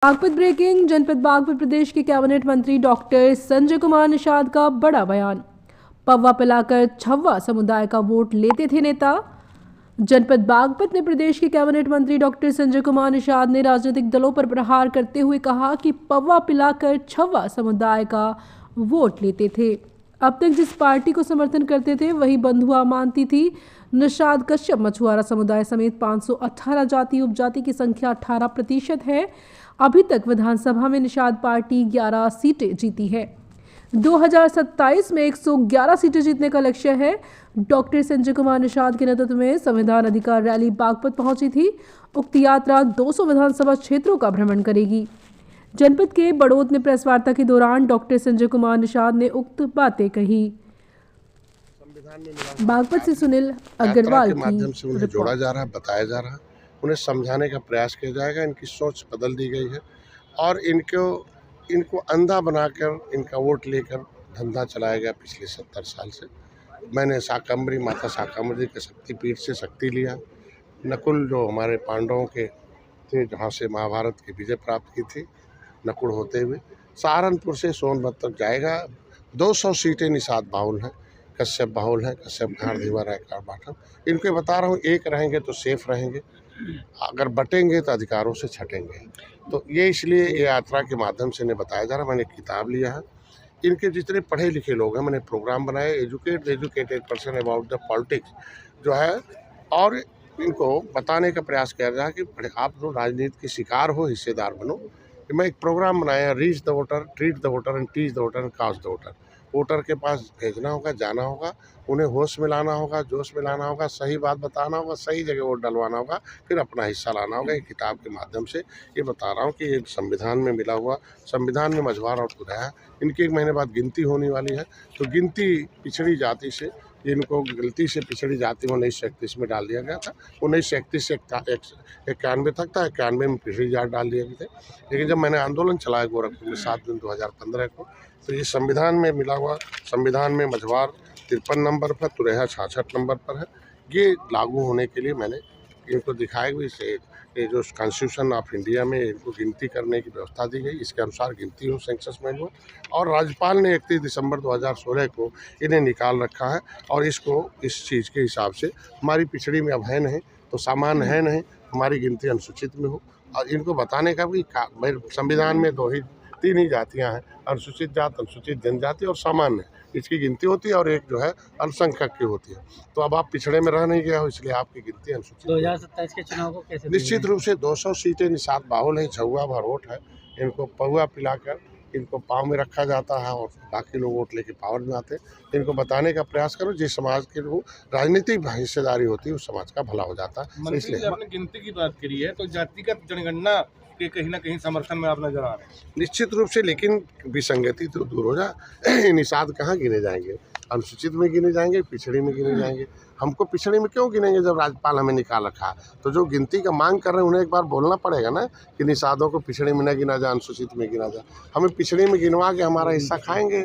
Baghpat breaking. जनपद बागपत प्रदेश के cabinet मंत्री डॉक्टर संजय कुमार निषाद का बड़ा बयान। पौवा पिलाकर छव्वा समुदाय का वोट लेते थे नेता। जनपद बागपत में प्रदेश के कैबिनेट मंत्री डॉक्टर संजय कुमार निषाद ने राजनीतिक दलों पर प्रहार करते हुए कहा कि पौवा पिलाकर छव्वा समुदाय का वोट लेते थे। अब तक जिस पार्टी को समर्थन करते थे वही बंधुआ मानती थी। निषाद कश्यप मछुआरा समुदाय समेत 518 जाति उपजाति की संख्या 18% है। अभी तक विधानसभा में निषाद पार्टी 11 सीटें जीती है। 2027 में 111 सीटें जीतने का लक्ष्य है। डॉक्टर संजय कुमार निषाद के नेतृत्व में संविधान अधिकार रैली बागपत पहुंची थी। उक्त यात्रा 200 विधानसभा क्षेत्रों का भ्रमण करेगी। जनपद के बड़ौद में प्रेस वार्ता के दौरान डॉक्टर संजय कुमार निषाद ने उक्त बातें कही। बागपत से सुनील अग्रवाल के माध्यम से उन्हें जोड़ा जा रहा है, बताया जा रहा है, उन्हें समझाने का प्रयास किया जाएगा। इनकी सोच बदल दी गई है और इनको अंधा बनाकर इनका वोट लेकर धंधा चलाया गया पिछले 70 साल से। मैंने शाकंभरी माता शाकंभरी के शक्तिपीठ से शक्ति लिया। नकुल जो हमारे पांडवों के थे, जहाँ से महाभारत की विजय प्राप्त की थी, नकुल होते हुए सहारनपुर से सोनभद्र तक जाएगा। 200 सीटें निषाद बाहुल हैं, कश्यप बाहुल हैं, कश्यप घाड़ धीवर है बाटम। इनको बता रहा हूँ, एक रहेंगे तो सेफ रहेंगे, अगर बटेंगे तो अधिकारों से छटेंगे। तो ये इसलिए ये यात्रा के माध्यम से इन्हें बताया जा रहा है। मैंने किताब लिया है, इनके जितने पढ़े लिखे लोग हैं, मैंने प्रोग्राम बनाए educated person about the politics जो है, और इनको बताने का प्रयास किया जा कि आप जो राजनीति के शिकार हो, हिस्सेदार बनो। मैं एक प्रोग्राम बनाया, reach the voter, treat the voter and teach the voter and cast the voter. Voter के पास भेजना होगा, जाना होगा, उन्हें होश में लाना होगा, जोश में लाना होगा, सही बात बताना होगा, सही जगह वोट डलवाना होगा, फिर अपना हिस्सा लाना होगा। ये किताब के माध्यम से ये बता रहा हूँ कि ये संविधान में मिला हुआ, संविधान में मझवार और खुदाया। इनकी 1 महीने बाद गिनती होने वाली है, तो गिनती पिछड़ी जाति से, इनको गलती से पिछड़ी जाति में 1931 में डाल दिया गया था। 1931 से 91 तक था, 91 में पिछड़ी जात डाल दिए गए थे। लेकिन जब मैंने आंदोलन चलाया गोरखपुर में 7 जून 2015 को, तो ये संविधान में मिला हुआ, संविधान में मझवार 53 नंबर पर, तुरैया 66 नंबर पर है। ये लागू होने के लिए मैंने इनको दिखाया भी से ये जो कॉन्स्टिट्यूशन ऑफ इंडिया में इनको गिनती करने की व्यवस्था दी गई, इसके अनुसार गिनती हो, सेंसस में हुआ। और राज्यपाल ने 31 दिसंबर 2016 को इन्हें निकाल रखा है। और इसको इस चीज़ के हिसाब से हमारी पिछड़ी में अब है नहीं, तो सामान्य है नहीं, हमारी गिनती अनुसूचित में हो। और इनको बताने का भी संविधान में 3 ही जातियाँ हैं, अनुसूचित जात, अनुसूचित जनजाति और सामान्य। इसकी गिनती होती है और एक जो है अल्पसंख्यक की होती है। तो अब आप पिछड़े में रह नहीं गया हो, इसलिए आपकी गिनती अनुसूचित। 2027 के चुनाव को कैसे निश्चित रूप से 200 सीटें निषाद बाहुल है, छुआ भर वोट है। इनको पौवा पिलाकर इनको पाँव में रखा जाता है और बाकी लोग वोट लेके पावर में आते हैं। इनको बताने का प्रयास करो, जिस समाज के लोग राजनीतिक हिस्सेदारी होती है उस समाज का भला हो जाता है। इसलिए आपने गिनती की बात करी है, तो जातिगत जनगणना के कहीं ना कहीं समर्थन में आप नजर आ रहे हैं। निश्चित रूप से, लेकिन विसंगति तो दूर हो जाए। निषाद कहाँ गिने जाएंगे? अनुसूचित में गिने जाएंगे, पिछड़ी में गिने जाएंगे। हमको पिछड़ी में क्यों गिनेंगे जब राज्यपाल हमें निकाल रखा? तो जो गिनती का मांग कर रहे हैं उन्हें एक बार बोलना पड़ेगा ना कि निषादों को पिछड़ी में न गिना जाए, अनुसूचित में गिना जाए। हमें पिछड़ी में गिनवा के हमारा हिस्सा खाएंगे।